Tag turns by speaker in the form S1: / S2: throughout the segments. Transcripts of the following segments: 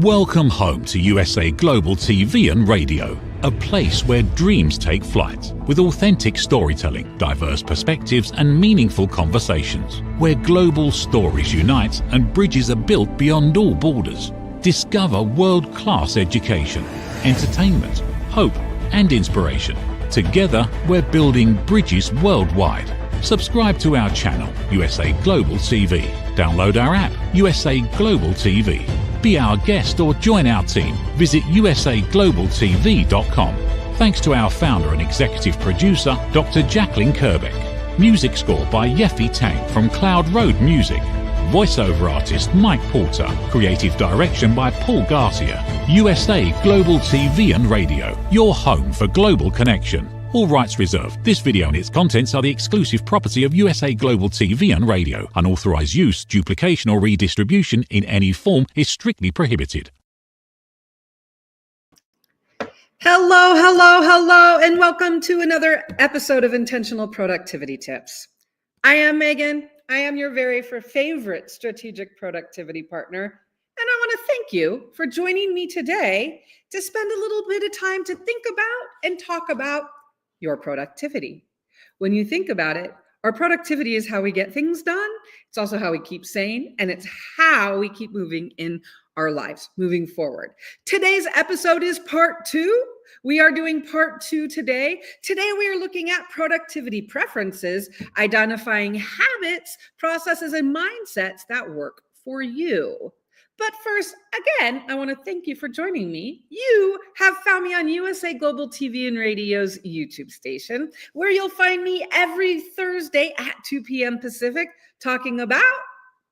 S1: Welcome home to USA Global TV and Radio, a place where dreams take flight, with authentic storytelling, diverse perspectives and meaningful conversations, where global stories unite and bridges are built beyond all borders. Discover world-class education, entertainment, hope and inspiration. Together, we're building bridges worldwide. Subscribe to our channel, USA Global TV. Download our app, USA Global TV. Be our guest or join our team. Visit usaglobaltv.com. Thanks to our founder and executive producer, Dr. Jacqueline Kerbeck. Music score by Yeffy Tang from Cloud Road Music. Voiceover artist Mike Porter. Creative direction by Paul Garcia. USA Global TV and Radio, your home for global connection. All rights reserved. This video and its contents are the exclusive property of USA Global TV and Radio. Unauthorized use, duplication or redistribution in any form is strictly prohibited.
S2: Hello, and welcome to another episode of Intentional Productivity Tips. I am Megan. I am your very favorite strategic productivity partner, and I want to thank you for joining me today to spend a little bit of time to think about and talk about your productivity. When you think about it, our productivity is how we get things done. It's also how we keep sane, and it's how we keep moving in our lives, moving forward. Today's episode is part 2. We are doing part 2 today. Today, we are looking at productivity preferences, identifying habits, processes, and mindsets that work for you. But first, again, I want to thank you for joining me. You have found me on USA Global TV and Radio's YouTube station, where you'll find me every Thursday at 2 p.m. Pacific, talking about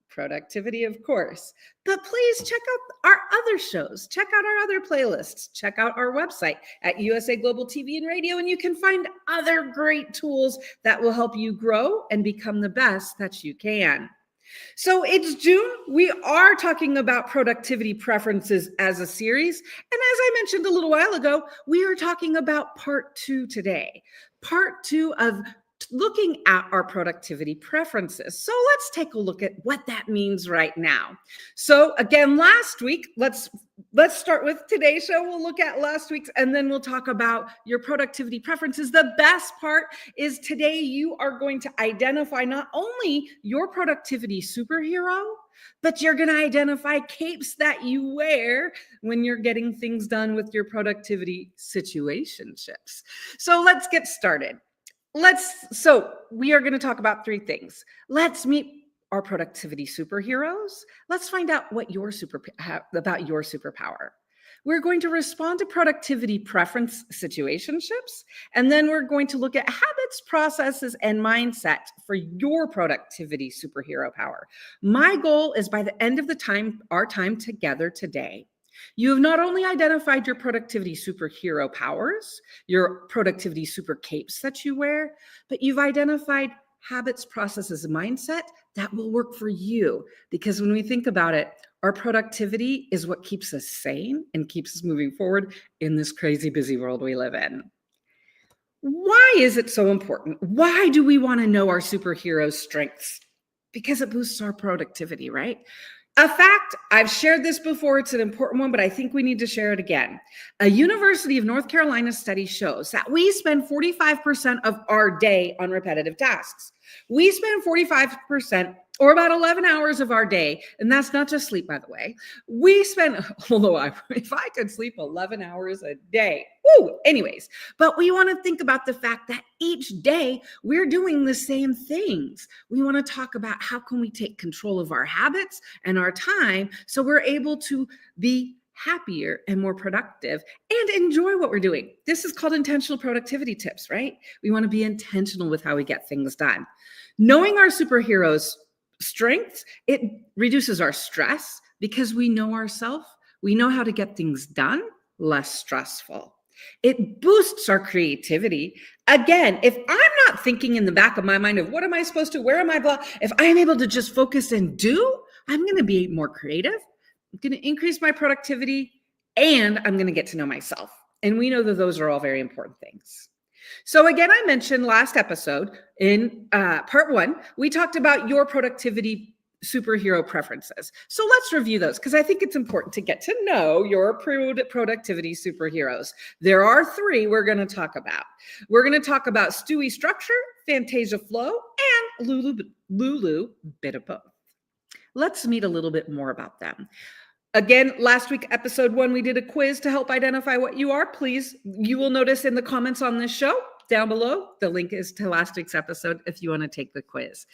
S2: productivity, of course. But please check out our other shows. Check out our other playlists. Check out our website at USA Global TV and Radio, and you can find other great tools that will help you grow and become the best that you can. So it's June. We are talking about productivity preferences as a series. And as I mentioned a little while ago, we are talking about part 2 today. Part 2 of looking at our productivity preferences. So let's take a look at what that means right now. So again, last week, let's start with today's show. We'll look at last week's, and then we'll talk about your productivity preferences. The best part is today you are going to identify not only your productivity superhero, but you're going to identify capes that you wear when you're getting things done with your productivity situationships. So let's get started. So we are going to talk about 3 things. Let's meet our productivity superheroes. Let's find out what about your superpower. We're going to respond to productivity preference situationships, and then we're going to look at habits, processes, and mindset for your productivity superhero power. My goal is by the end of our time together today, you have not only identified your productivity superhero powers, your productivity super capes that you wear, but you've identified habits, processes, and mindset that will work for you. Because when we think about it, our productivity is what keeps us sane and keeps us moving forward in this crazy busy world we live in. Why is it so important? Why do we want to know our superhero strengths? Because it boosts our productivity, right? A fact, I've shared this before, it's an important one, but I think we need to share it again. A University of North Carolina study shows that we spend 45% of our day on repetitive tasks. We spend 45%, or about 11 hours of our day, and that's not just sleep, by the way. We spend, if I could sleep 11 hours a day, anyways. But we want to think about the fact that each day we're doing the same things. We want to talk about how can we take control of our habits and our time so we're able to be happier and more productive and enjoy what we're doing. This is called intentional productivity tips, right? We want to be intentional with how we get things done. Knowing our superheroes' strengths, it reduces our stress because we know ourselves. We know how to get things done less stressful. It boosts our creativity. Again, if I'm not thinking in the back of my mind of what am I supposed to, where am I, if I'm able to just focus and do, I'm going to be more creative. I'm going to increase my productivity, and I'm going to get to know myself. And we know that those are all very important things. So again, I mentioned last episode in part 1, we talked about your productivity superhero preferences. So let's review those because I think it's important to get to know your productivity superheroes. There are 3 we're going to talk about. We're going to talk about Stewie structure, Fantasia flow, and Lulu BitaBoth. Let's meet a little bit more about them. Again, last week, episode 1, we did a quiz to help identify what you are. Please, you will notice in the comments on this show down below, the link is to last week's episode if you want to take the quiz.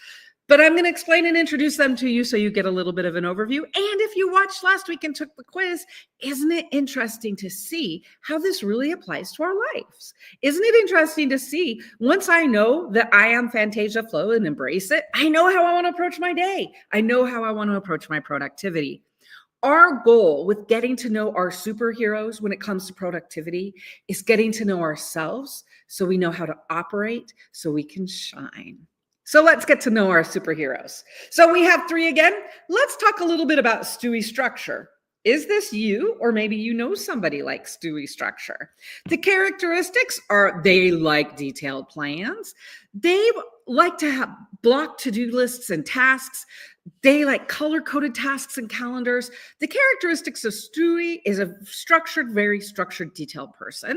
S2: But I'm going to explain and introduce them to you so you get a little bit of an overview. And if you watched last week and took the quiz, isn't it interesting to see how this really applies to our lives? Isn't it interesting to see, once I know that I am Fantasia flow and embrace it, I know how I want to approach my day. I know how I want to approach my productivity. Our goal with getting to know our superheroes when it comes to productivity is getting to know ourselves so we know how to operate so we can shine. So let's get to know our superheroes. So we have 3 again. Let's talk a little bit about Stewie structure. Is this you, or maybe you know somebody like Stewie structure? The characteristics are they like detailed plans. They like to have blocked to-do lists and tasks. They like color-coded tasks and calendars. The characteristics of Stewie is a structured, very structured, detailed person.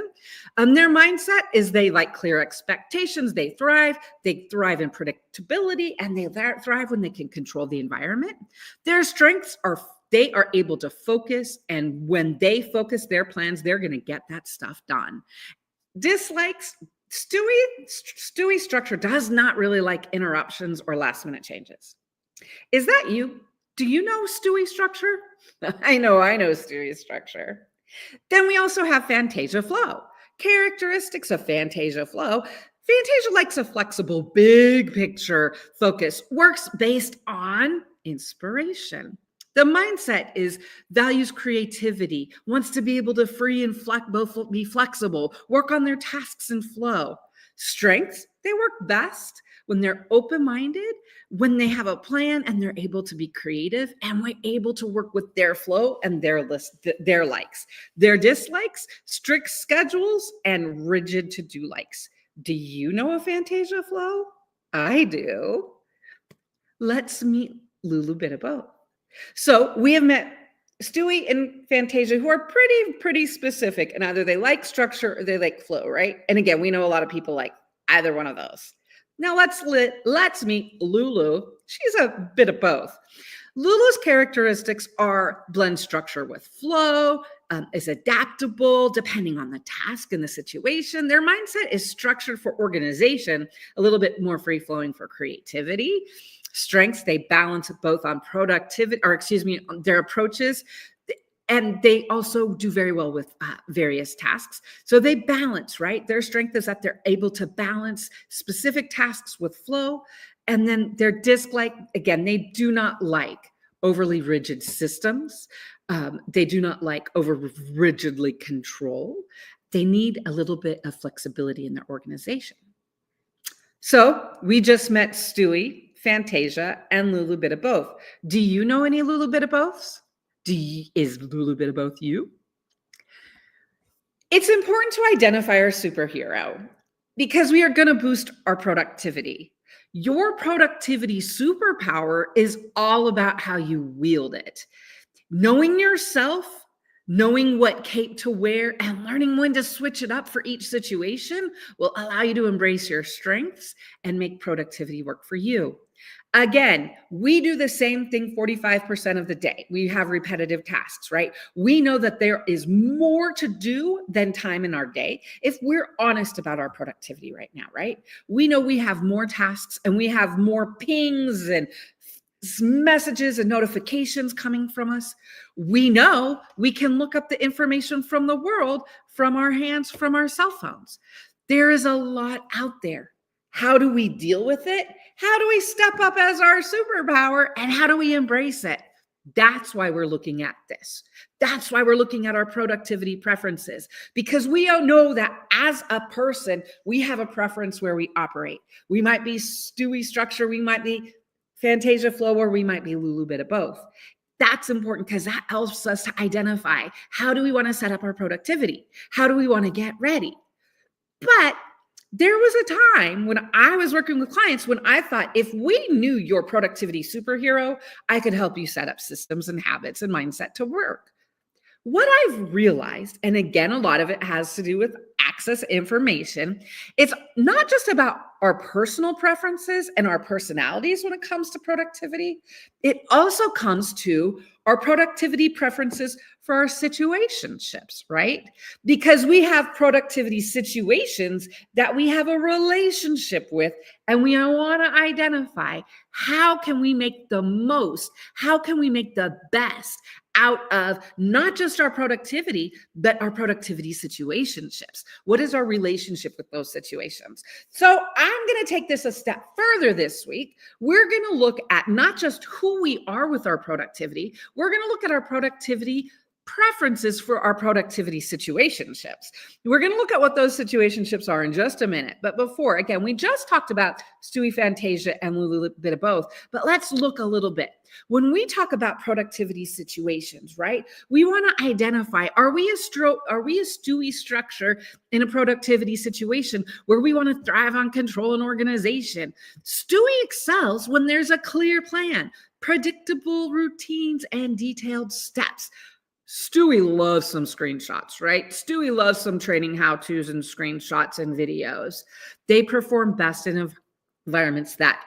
S2: Their mindset is they like clear expectations. They thrive in predictability, and they thrive when they can control the environment. Their strengths are they are able to focus, and when they focus their plans, they're going to get that stuff done. Dislikes, Stewie structure does not really like interruptions or last-minute changes. Is that you? Do you know Stewie structure? I know Stewie structure. Then we also have Fantasia flow. Characteristics of Fantasia flow. Fantasia likes a flexible, big picture focus, works based on inspiration. The mindset is values creativity, wants to be able to free and be flexible, work on their tasks and flow. Strengths, they work best when they're open-minded, when they have a plan and they're able to be creative and we're able to work with their flow and their likes. Their dislikes, strict schedules, and rigid to-do likes. Do you know a Fantasia flow? I do. Let's meet Lulu BitaBoth. So we have met Stewie and Fantasia, who are pretty specific, and either they like structure or they like flow, right? And again, we know a lot of people like either one of those. Now let's meet Lulu. She's a bit of both. Lulu's characteristics are blend structure with flow, is adaptable depending on the task and the situation. Their mindset is structured for organization, a little bit more free-flowing for creativity. Strengths, they balance both on their approaches, and they also do very well with various tasks. So they balance, right? Their strength is that they're able to balance specific tasks with flow. And then their dislike, again, they do not like overly rigid systems. They do not like over rigidly control. They need a little bit of flexibility in their organization. So we just met Stewie, Fantasia, and Lulu BitaBoth. Do you know any Lulu BitaBoths? Is Lulu BitaBoth you? It's important to identify our superhero because we are going to boost our productivity. Your productivity superpower is all about how you wield it. Knowing yourself, knowing what cape to wear, and learning when to switch it up for each situation will allow you to embrace your strengths and make productivity work for you. Again, we do the same thing 45% of the day. We have repetitive tasks, right? We know that there is more to do than time in our day. If we're honest about our productivity right now, right? We know we have more tasks and we have more pings and messages and notifications coming from us. We know we can look up the information from the world, from our hands, from our cell phones. There is a lot out there. How do we deal with it? How do we step up as our superpower? And how do we embrace it? That's why we're looking at this. That's why we're looking at our productivity preferences, because we all know that as a person, we have a preference where we operate. We might be Stewie structure, we might be Fantasia flow, or we might be Lulu BitaBoth. That's important because that helps us to identify how do we want to set up our productivity? How do we want to get ready? But There was a time when I was working with clients when I thought, if we knew your productivity superhero, I could help you set up systems and habits and mindset to work. What I've realized, and again, a lot of it has to do with access information, it's not just about our personal preferences and our personalities when it comes to productivity. It also comes to our productivity preferences for our situationships, right? Because we have productivity situations that we have a relationship with, and we want to identify how can we make the most, how can we make the best out of not just our productivity, but our productivity situationships. What is our relationship with those situations? So I'm going to take this a step further this week. We're going to look at not just who we are with our productivity, we're going to look at our productivity preferences for our productivity situationships. We're going to look at what those situationships are in just a minute. But before, again, we just talked about Stewie, Fantasia, and Lulu, BitaBoth, but let's look a little bit. When we talk about productivity situations, right, we want to identify, are we a Stewie structure in a productivity situation where we want to thrive on control and organization? Stewie excels when there's a clear plan, predictable routines, and detailed steps. Stewie loves some screenshots, right? Stewie loves some training how-tos and screenshots and videos. They perform best in environments that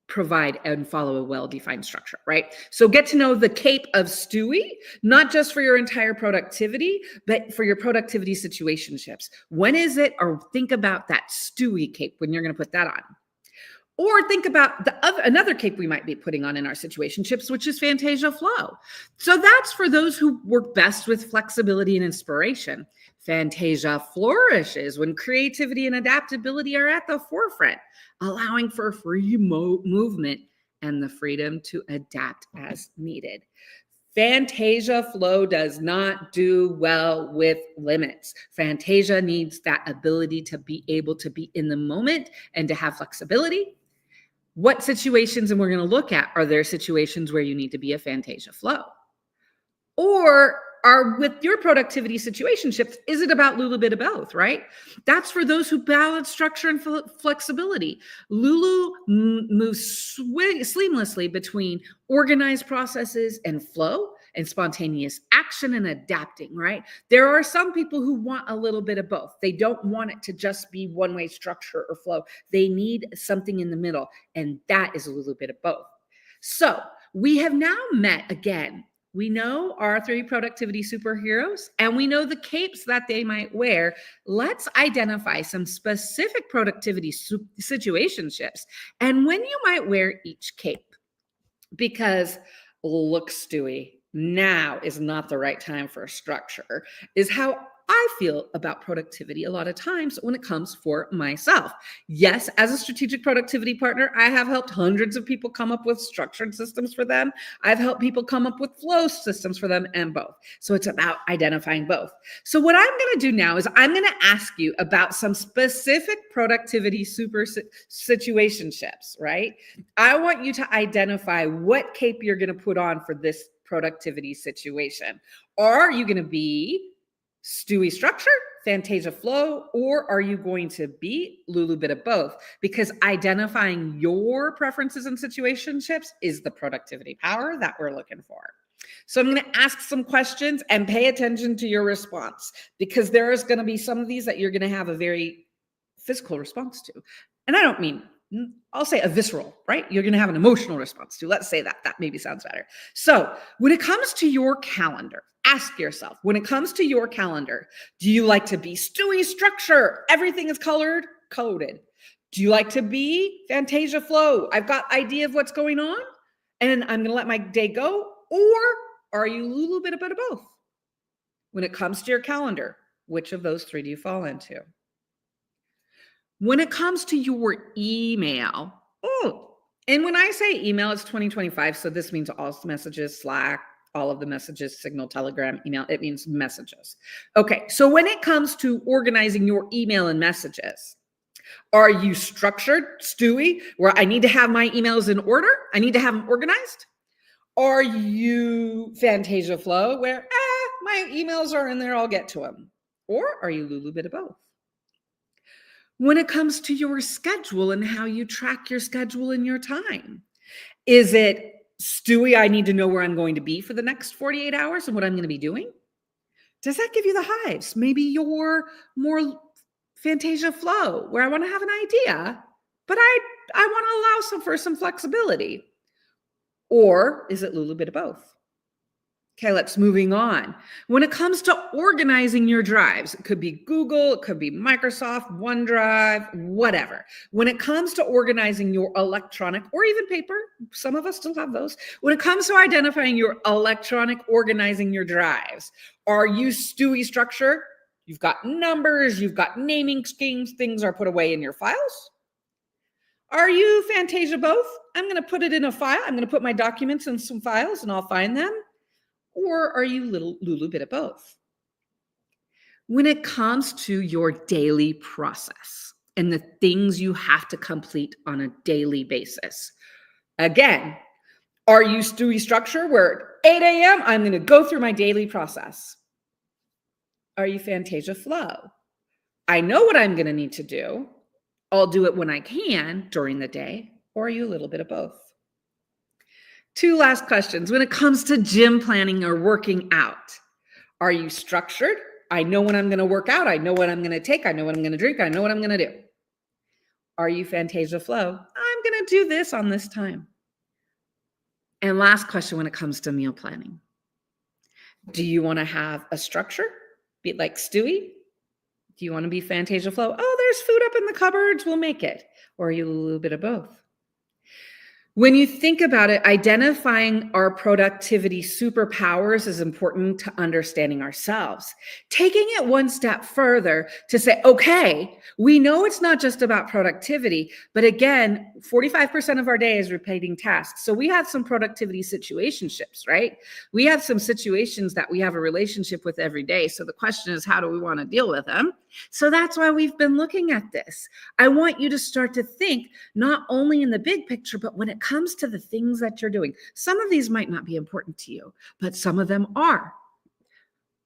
S2: provide and follow a well-defined structure, right? So get to know the cape of Stewie, not just for your entire productivity, but for your productivity situationships. When is it? Or think about that Stewie cape when you're going to put that on. Or think about another cape we might be putting on in our situationships, which is Fantasia flow. So that's for those who work best with flexibility and inspiration. Fantasia flourishes when creativity and adaptability are at the forefront, allowing for free movement and the freedom to adapt as needed. Fantasia flow does not do well with limits. Fantasia needs that ability to be able to be in the moment and to have flexibility. What situations, and we're going to look at, are there situations where you need to be a Fantasia flow? Or are with your productivity situationships, is it about Lulu BitaBoth, right? That's for those who balance structure and flexibility. Lulu moves seamlessly between organized processes and flow and spontaneous action and adapting, right? There are some people who want a little bit of both. They don't want it to just be one-way structure or flow. They need something in the middle, and that is a little bit of both. So we have now met again. We know our 3 productivity superheroes, and we know the capes that they might wear. Let's identify some specific productivity situationships and when you might wear each cape. Because look, Stewie, now is not the right time for structure, is how I feel about productivity a lot of times when it comes for myself. Yes, as a strategic productivity partner, I have helped hundreds of people come up with structured systems for them. I've helped people come up with flow systems for them, and both. So it's about identifying both. So what I'm going to do now is I'm going to ask you about some specific productivity situationships, right? I want you to identify what cape you're going to put on for this productivity situation. Are you going to be Stewie structure, Fantasia flow, or are you going to be Lulu BitaBoth? Because identifying your preferences and situationships is the productivity power that we're looking for. So I'm going to ask some questions and pay attention to your response, because there is going to be some of these that you're going to have a very physical response to. And I don't mean, I'll say a visceral, right? You're going to have an emotional response to. Let's say that. That maybe sounds better. So when it comes to your calendar, ask yourself, when it comes to your calendar, do you like to be Stewie structure? Everything is coded. Do you like to be Fantasia flow? I've got idea of what's going on and I'm going to let my day go. Or are you a little bit of both? When it comes to your calendar, which of those 3 do you fall into? When it comes to your email, and when I say email, it's 2025. So this means all messages, Slack, all of the messages, Signal, Telegram, email, it means messages. Okay, so when it comes to organizing your email and messages, are you structured, Stewie, where I need to have my emails in order? I need to have them organized? Are you Fantasia flow, where my emails are in there, I'll get to them? Or are you Lulu BitaBoth? When it comes to your schedule and how you track your schedule and your time, is it, Stewie, I need to know where I'm going to be for the next 48 hours and what I'm going to be doing? Does that give you the hives? Maybe you're more Fantasia flow, where I want to have an idea, but I want to allow for some flexibility. Or is it Lulu, BitaBoth? Okay, let's moving on. When it comes to organizing your drives, it could be Google, it could be Microsoft, OneDrive, whatever. When it comes to organizing your electronic or even paper, some of us still have those. When it comes to identifying your electronic, organizing your drives, are you Stewie structure? You've got numbers, you've got naming schemes, things are put away in your files. Are you Fantasia both? I'm going to put it in a file. I'm going to put my documents in some files and I'll find them. Or are you Lulu, BitaBoth? When it comes to your daily process and the things you have to complete on a daily basis, again, are you Stewie structure where at 8 a.m. I'm going to go through my daily process? Are you Fantasia flow? I know what I'm going to need to do. I'll do it when I can during the day. Or are you a little bit of both? 2 last questions. When it comes to gym planning or working out, are you structured? I know when I'm going to work out. I know what I'm going to take. I know what I'm going to drink. I know what I'm going to do. Are you Fantasia flow? I'm going to do this on this time. And last question when it comes to meal planning. Do you want to have a structure? Be like Stewie? Do you want to be Fantasia flow? Oh, there's food up in the cupboards. We'll make it. Or are you a little bit of both? When you think about it, identifying our productivity superpowers is important to understanding ourselves. Taking it one step further to say, okay, we know it's not just about productivity, but again, 45% of our day is repeating tasks. So we have some productivity situationships, right? We have some situations that we have a relationship with every day. So the question is, how do we want to deal with them? So that's why we've been looking at this. I want you to start to think not only in the big picture, but when it comes to the things that you're doing. Some of these might not be important to you, but some of them are.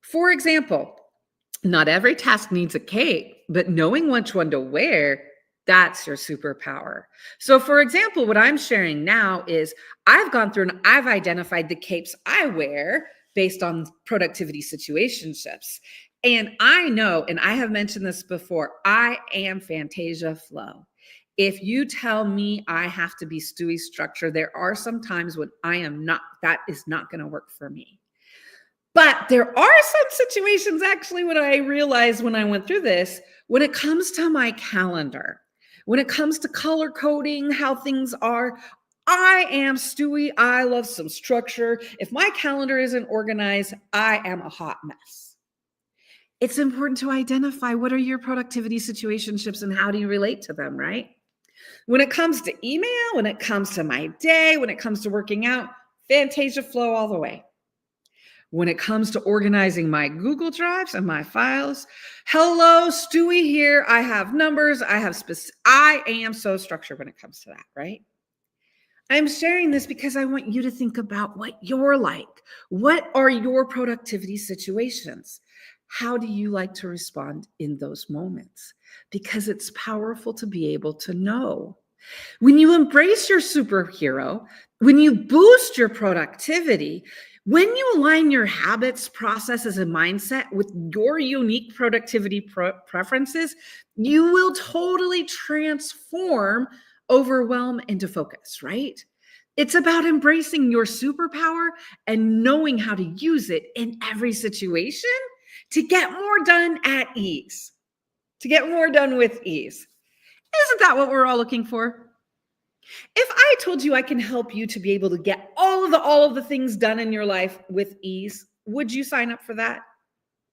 S2: For example, not every task needs a cape, but knowing which one to wear, that's your superpower. So for example, what I'm sharing now is I've gone through and I've identified the capes I wear based on productivity situationships. And I know, and I have mentioned this before, I am Fantasia flow. If you tell me I have to be Stewie structure, there are some times when I am not, that is not going to work for me. But there are some situations actually when I realized when I went through this, when it comes to my calendar, when it comes to color coding, how things are, I am Stewie. I love some structure. If my calendar isn't organized, I am a hot mess. It's important to identify what are your productivity situationships and how do you relate to them, right? When it comes to email, when it comes to my day, when it comes to working out, Fantasia flow all the way. When it comes to organizing my Google Drives and my files, hello, Stewie here. I have numbers. I am so structured when it comes to that, right? I'm sharing this because I want you to think about what you're like. What are your productivity situations? How do you like to respond in those moments? Because it's powerful to be able to know. When you embrace your superhero, when you boost your productivity, when you align your habits, processes, and mindset with your unique productivity preferences, you will totally transform overwhelm into focus, right? It's about embracing your superpower and knowing how to use it in every situation to get more done at ease, to get more done with ease. Isn't that what we're all looking for? If I told you I can help you to be able to get all of the things done in your life with ease, would you sign up for that?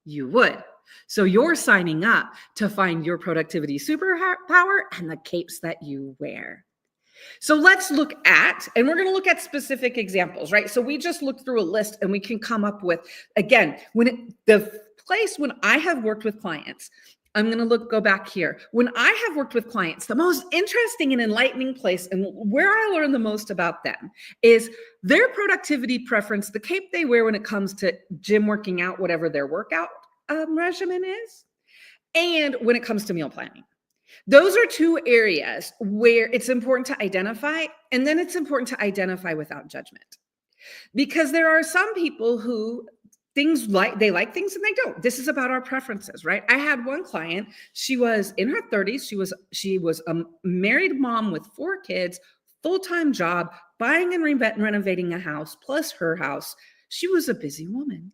S2: You would. So you're signing up to find your productivity superpower and the capes that you wear. So let's look at, and we're going to look at specific examples, right? So we just looked through a list and we can come up with, again, the place when I have worked with clients, I'm going to go back here. When I have worked with clients, the most interesting and enlightening place and where I learn the most about them is their productivity preference, the cape they wear when it comes to gym working out, whatever their workout regimen is, and when it comes to meal planning. Those are two areas where it's important to identify, and then it's important to identify without judgment. Because there are some people who they like things and they don't. This is about our preferences, right? I had one client, she was in her 30s. She was a married mom with 4 kids, full-time job, buying and renovating a house plus her house. She was a busy woman.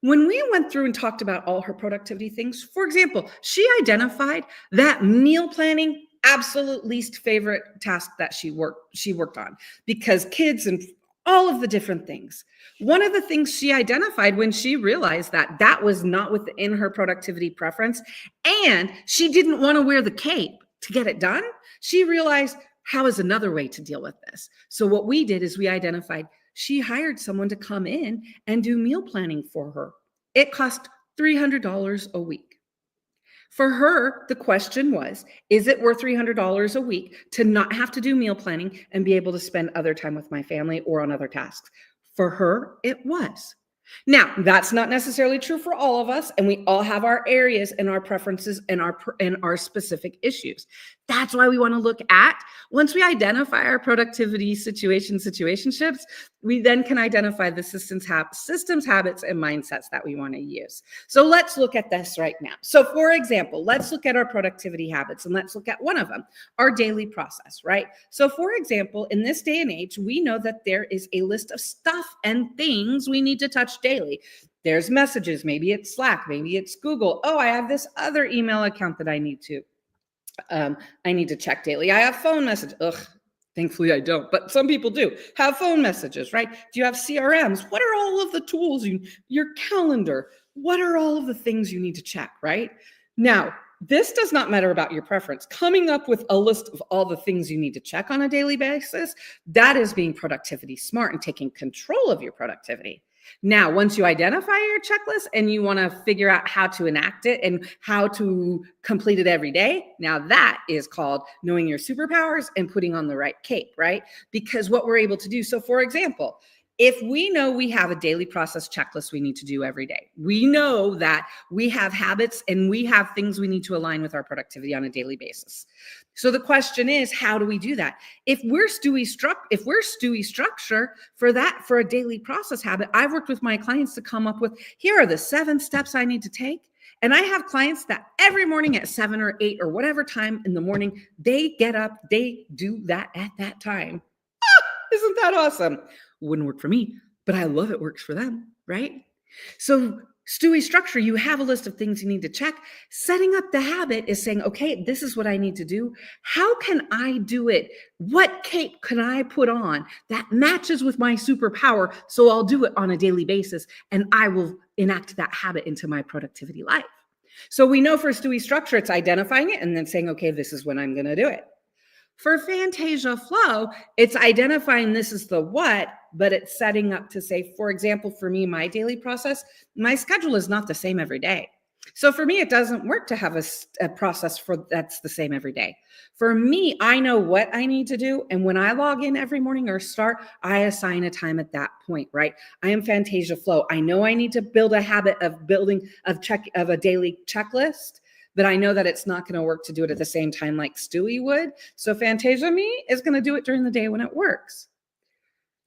S2: When we went through and talked about all her productivity things, for example, she identified that meal planning, absolute least favorite task that she worked on, because kids and all of the different things. One of the things she identified when she realized that that was not within her productivity preference, and she didn't want to wear the cape to get it done, she realized, how is another way to deal with this? So what we did is we identified, she hired someone to come in and do meal planning for her. It cost $300 a week. For her, the question was, is it worth $300 a week to not have to do meal planning and be able to spend other time with my family or on other tasks? For her, it was. Now, that's not necessarily true for all of us, and we all have our areas and our preferences and our specific issues. That's why we want to look at, once we identify our productivity situationships, we then can identify the systems, habits, and mindsets that we want to use. So let's look at this right now. So for example, let's look at our productivity habits, and let's look at one of them, our daily process, right? So for example, in this day and age, we know that there is a list of stuff and things we need to touch daily. There's messages, maybe it's Slack, maybe it's Google. Oh, I have this other email account that I need to check daily. I have phone messages. Thankfully I don't, but some people do have phone messages, right? Do you have CRMs? What are all of the tools, your calendar? What are all of the things you need to check, right? Now, this does not matter about your preference. Coming up with a list of all the things you need to check on a daily basis, that is being productivity smart and taking control of your productivity. Now, once you identify your checklist and you want to figure out how to enact it and how to complete it every day, now that is called knowing your superpowers and putting on the right cape, right? Because what we're able to do, so for example, if we know we have a daily process checklist we need to do every day, we know that we have habits and we have things we need to align with our productivity on a daily basis. So the question is, how do we do that? If we're Stewie structure for a daily process habit, I've worked with my clients to come up with, here are the 7 steps I need to take. And I have clients that every morning at 7 or 8 or whatever time in the morning, they get up, they do that at that time. Isn't that awesome? Wouldn't work for me, but I love it works for them, right? So Stewie structure, you have a list of things you need to check. Setting up the habit is saying, okay, this is what I need to do. How can I do it? What cape can I put on that matches with my superpower? So I'll do it on a daily basis and I will enact that habit into my productivity life. So we know for Stewie structure, it's identifying it and then saying, okay, this is when I'm going to do it. For Fantasia flow, it's identifying this is the what, but it's setting up to say, for example, for me, my daily process, my schedule is not the same every day. So for me, it doesn't work to have a process that's the same every day. For me, I know what I need to do. And when I log in every morning or start, I assign a time at that point, right? I am Fantasia flow. I know I need to build a habit of a daily checklist, but I know that it's not going to work to do it at the same time like Stewie would. So Fantasia me is going to do it during the day when it works.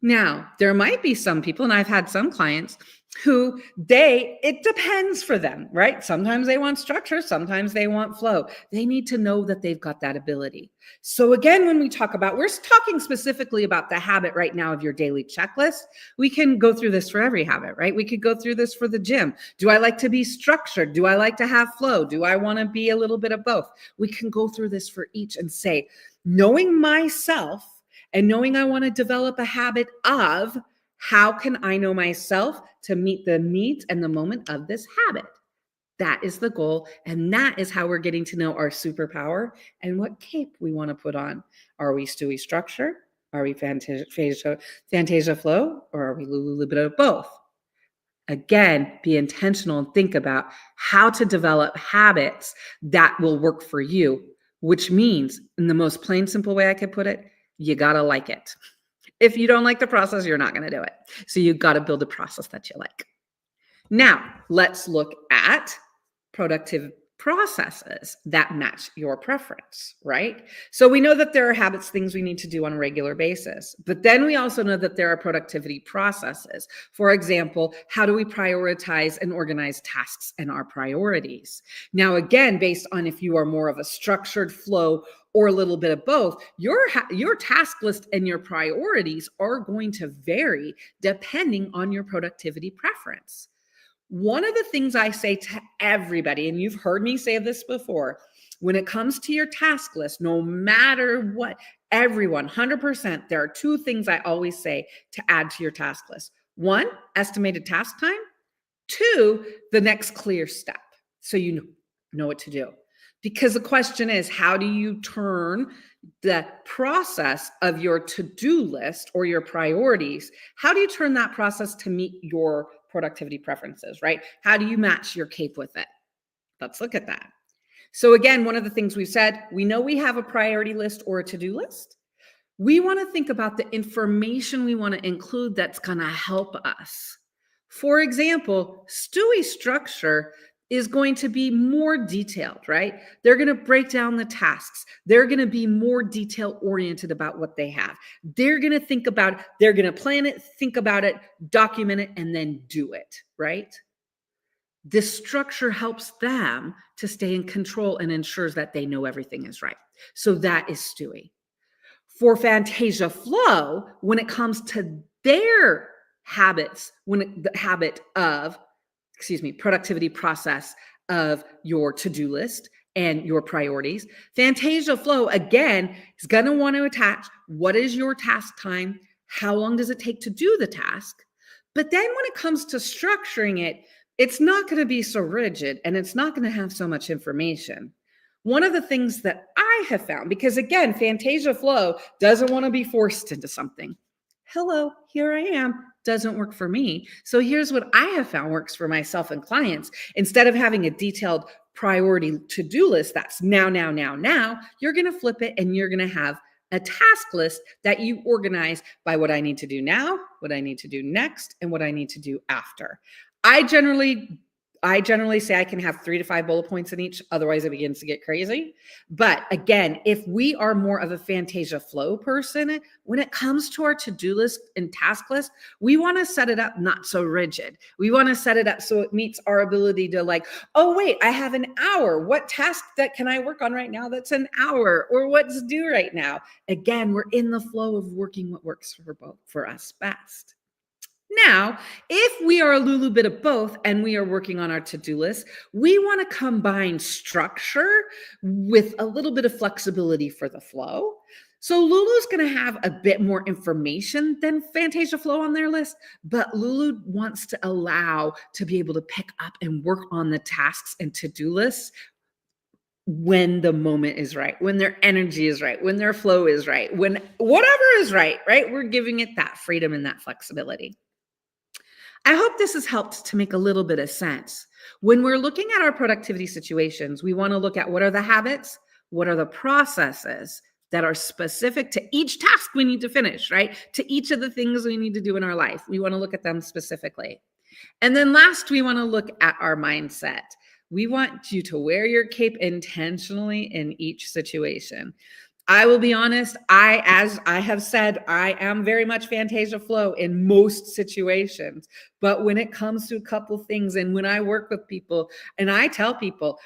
S2: Now, there might be some people, and I've had some clients who it depends for them, right? Sometimes they want structure, sometimes they want flow. They need to know that they've got that ability. So again, when we talk about, we're talking specifically about the habit right now of your daily checklist. We can go through this for every habit, right? We could go through this for the gym. Do I like to be structured? Do I like to have flow? Do I want to be a little bit of both? We can go through this for each and say, knowing myself, and knowing I want to develop a habit of how can I know myself to meet the needs and the moment of this habit? That is the goal. And that is how we're getting to know our superpower and what cape we want to put on. Are we Stewie structure? Are we Fantasia flow? Or are we Lulu bit of both? Again, be intentional and think about how to develop habits that will work for you, which means in the most plain, simple way I could put it, you got to like it. If you don't like the process, you're not going to do it. So you got to build a process that you like. Now, let's look at productive processes that match your preference, right? So we know that there are habits, things we need to do on a regular basis, but then we also know that there are productivity processes. For example, how do we prioritize and organize tasks and our priorities? Now, again, based on if you are more of a structured flow or a little bit of both, your task list and your priorities are going to vary depending on your productivity preference. One of the things I say to everybody, and you've heard me say this before, when it comes to your task list, no matter what, everyone, 100%, there are two things I always say to add to your task list. One, estimated task time. Two, the next clear step, so you know what to do. Because the question is, how do you turn the process of your to-do list or your priorities, how do you turn that process to meet your productivity preferences, right? How do you match your cape with it? Let's look at that. So again, one of the things we've said, we know we have a priority list or a to-do list. We want to think about the information we want to include that's going to help us. For example, Stewie's structure is going to be more detailed, right? They're going to break down the tasks. They're going to be more detail oriented about what they have. They're going to think about it. They're going to plan it, think about it, document it, and then do it, right? This structure helps them to stay in control and ensures that they know everything is right. So that is Stewie. For Fantasia Flow, when it comes to their habits, the habit of productivity process of your to-do list and your priorities. Fantasia Flow, again, is going to want to attach what is your task time, how long does it take to do the task. But then when it comes to structuring it, it's not going to be so rigid and it's not going to have so much information. One of the things that I have found, because again, Fantasia Flow doesn't want to be forced into something. Hello, here I am. Doesn't work for me. So here's what I have found works for myself and clients. Instead of having a detailed priority to-do list that's now, you're going to flip it and you're going to have a task list that you organize by what I need to do now, what I need to do next, and what I need to do after. I generally say I can have 3 to 5 bullet points in each, otherwise it begins to get crazy. But again, if we are more of a Fantasia Flow person, when it comes to our to-do list and task list, we want to set it up not so rigid. We want to set it up so it meets our ability to like, oh wait, I have an hour. What task that can I work on right now that's an hour? Or what's due right now? Again, we're in the flow of working what works for us best. Now, if we are a Lulu BitaBoth and we are working on our to-do list, we want to combine structure with a little bit of flexibility for the flow. So Lulu's going to have a bit more information than Fantasia Flow on their list, but Lulu wants to allow to be able to pick up and work on the tasks and to-do lists when the moment is right, when their energy is right, when their flow is right, when whatever is right? We're giving it that freedom and that flexibility. I hope this has helped to make a little bit of sense. When we're looking at our productivity situations, we want to look at what are the habits, what are the processes that are specific to each task we need to finish, right? To each of the things we need to do in our life. We want to look at them specifically. And then last, we want to look at our mindset. We want you to wear your cape intentionally in each situation. I will be honest, as I have said, I am very much Fantasia Flow in most situations. But when it comes to a couple things and when I work with people and I tell people,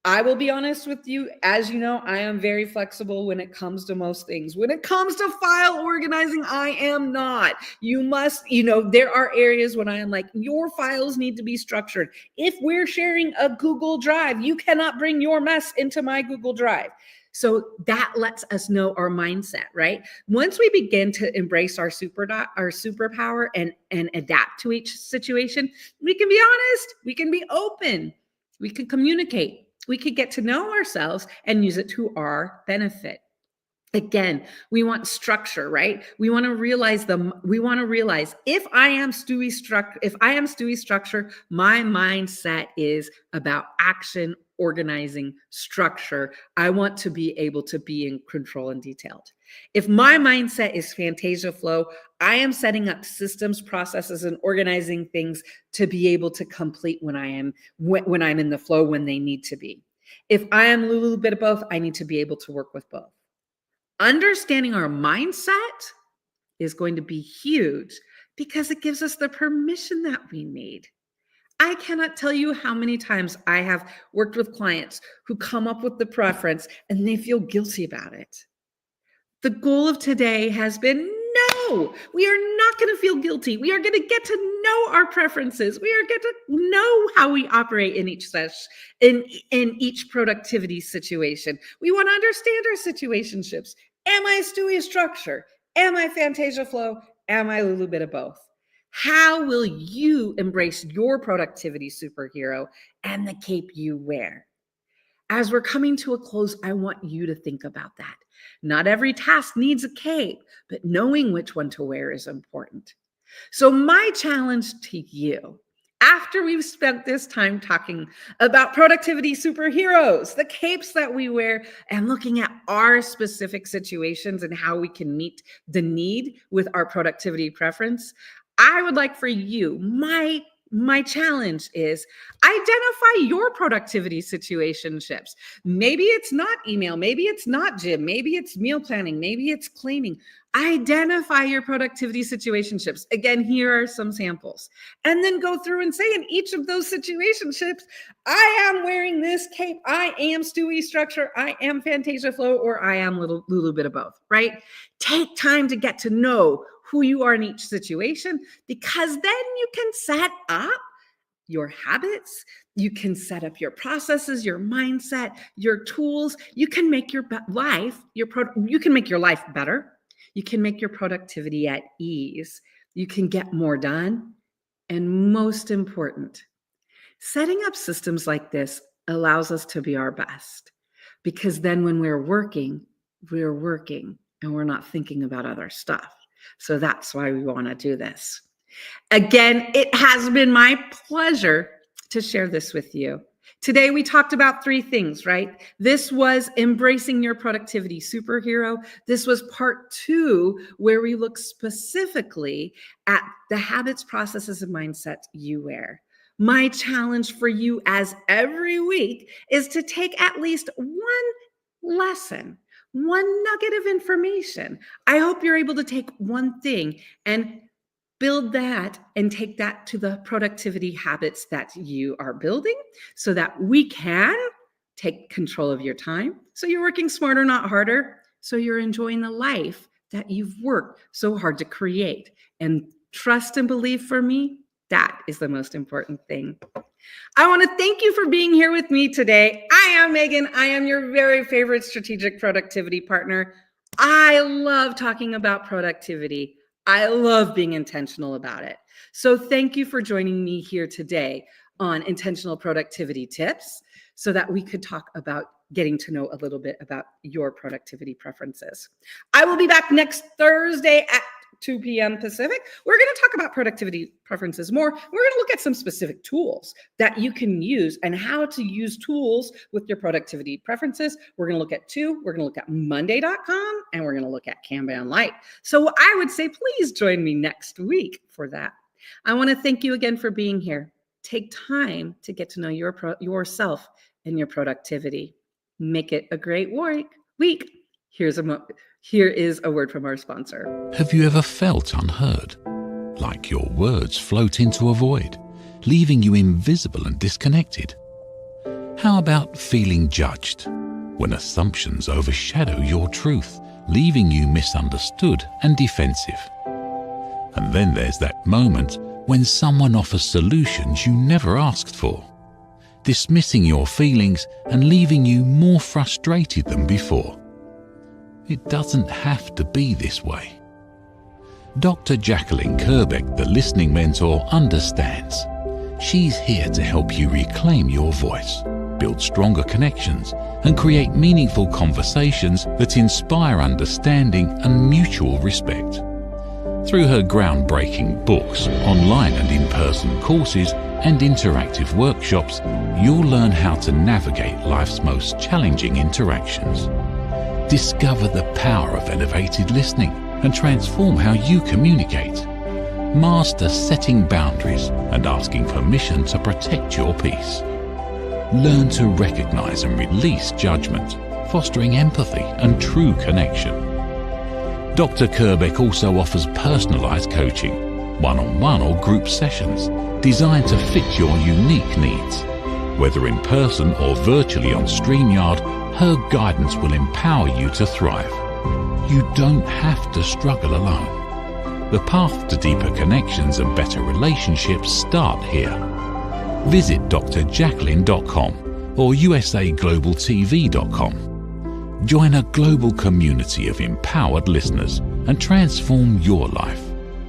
S2: I will be honest with you, as you know, I am very flexible when it comes to most things. When it comes to file organizing, I am not. You must, there are areas when I am like, your files need to be structured. If we're sharing a Google Drive, you cannot bring your mess into my Google Drive. So that lets us know our mindset, right? Once we begin to embrace our superpower and adapt to each situation, we can be honest, we can be open, we can communicate, we could get to know ourselves and use it to our benefit. Again, we want structure, right? We want to realize if I am Stewie's structure, my mindset is about action, organizing, structure. I want to be able to be in control and detailed. If my mindset is Fantasia Flow, I am setting up systems, processes, and organizing things to be able to complete when I'm in the flow when they need to be. If I am Lulu BitaBoth, I need to be able to work with both. Understanding our mindset is going to be huge because it gives us the permission that we need. I cannot tell you how many times I have worked with clients who come up with the preference and they feel guilty about it. The goal of today has been, no, we are not going to feel guilty. We are going to get to know our preferences. We are going to know how we operate in each productivity situation. We want to understand our situationships. Am I Stewie structure? Am I Fantasia flow? Am I Lulu BitaBoth? How will you embrace your productivity superhero and the cape you wear? As we're coming to a close, I want you to think about that. Not every task needs a cape, but knowing which one to wear is important. So my challenge to you, after we've spent this time talking about productivity superheroes, the capes that we wear, and looking at our specific situations and how we can meet the need with our productivity preference, I would like for you, my challenge is identify your productivity situationships. Maybe it's not email, maybe it's not gym, maybe it's meal planning, maybe it's cleaning. Identify your productivity situationships. Again, here are some samples. And then go through and say in each of those situationships, I am wearing this cape, I am Stewie structure, I am Fantasia flow, or I am Lulu BitaBoth, right? Take time to get to know who you are in each situation, because then you can set up your habits, you can set up your processes, your mindset, your tools. You can make your life better. You can make your productivity at ease. You can get more done. And most important, setting up systems like this allows us to be our best, because then when we're working and we're not thinking about other stuff. So that's why we want to do this. Again, it has been my pleasure to share this with you. Today, we talked about 3 things, right? This was embracing your productivity superhero. This was part 2, where we look specifically at the habits, processes, and mindsets you wear. My challenge for you, as every week, is to take at least one lesson, one nugget of information. I hope you're able to take one thing and build that and take that to the productivity habits that you are building, so that we can take control of your time. So you're working smarter, not harder. So you're enjoying the life that you've worked so hard to create. And trust and believe, for me, that is the most important thing. I want to thank you for being here with me today. I am Megan. I am your very favorite strategic productivity partner. I love talking about productivity. I love being intentional about it. So thank you for joining me here today on Intentional Productivity Tips, so that we could talk about getting to know a little bit about your productivity preferences. I will be back next Thursday at 2 p.m. Pacific. We're going to talk about productivity preferences more. We're going to look at some specific tools that you can use and how to use tools with your productivity preferences. We're going to look at 2. We're going to look at Monday.com, and we're going to look at Kanban Lite. So I would say please join me next week for that. I want to thank you again for being here. Take time to get to know yourself and your productivity. Make it a great week. Here is a word from our sponsor.
S1: Have you ever felt unheard? Like your words float into a void, leaving you invisible and disconnected? How about feeling judged, when assumptions overshadow your truth, leaving you misunderstood and defensive? And then there's that moment when someone offers solutions you never asked for, dismissing your feelings and leaving you more frustrated than before. It doesn't have to be this way. Dr. Jacqueline Kerbeck, the listening mentor, understands. She's here to help you reclaim your voice, build stronger connections, and create meaningful conversations that inspire understanding and mutual respect. Through her groundbreaking books, online and in-person courses, and interactive workshops, you'll learn how to navigate life's most challenging interactions. Discover the power of elevated listening and transform how you communicate. Master setting boundaries and asking permission to protect your peace. Learn to recognize and release judgment, fostering empathy and true connection. Dr. Kerbeck also offers personalized coaching, one-on-one or group sessions, designed to fit your unique needs. Whether in person or virtually on StreamYard, her guidance will empower you to thrive. You don't have to struggle alone. The path to deeper connections and better relationships start here. Visit drjacqueline.com or usaglobaltv.com. Join a global community of empowered listeners and transform your life,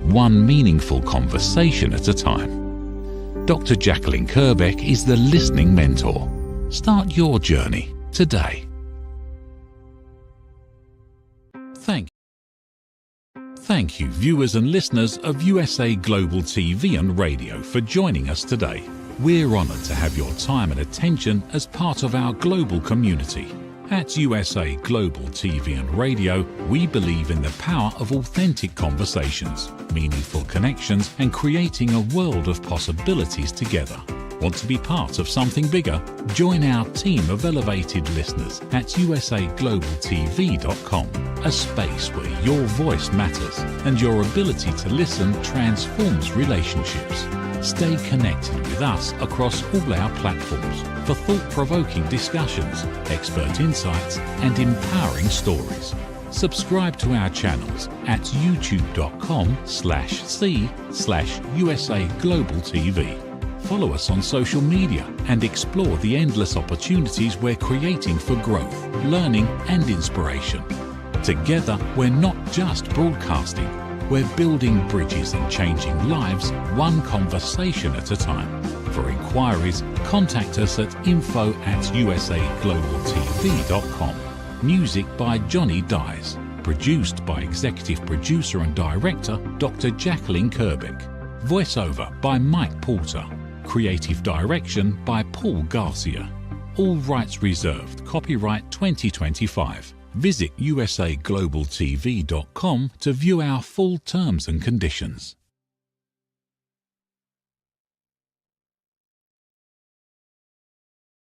S1: one meaningful conversation at a time. Dr. Jacqueline Kerbeck is the listening mentor. Start your journey today. Thank you, viewers and listeners of USA Global TV and Radio, for joining us today. We're honored to have your time and attention as part of our global community. At USA Global TV and Radio, we believe in the power of authentic conversations, meaningful connections, and creating a world of possibilities together. Want to be part of something bigger? Join our team of elevated listeners at usaglobaltv.com, a space where your voice matters and your ability to listen transforms relationships. Stay connected with us across all our platforms for thought-provoking discussions, expert insights, and empowering stories. Subscribe to our channels at youtube.com/c/USAGlobalTV. Follow us on social media and explore the endless opportunities we're creating for growth, learning, and inspiration. Together, we're not just broadcasting, we're building bridges and changing lives, one conversation at a time. For inquiries, contact us at info@usaglobaltv.com. Music by Johnny Dyes. Produced by Executive Producer and Director Dr. Jacqueline Kerbeck. Voiceover by Mike Porter. Creative Direction by Paul Garcia. All rights reserved. Copyright 2025. Visit usaglobaltv.com to view our full terms and conditions.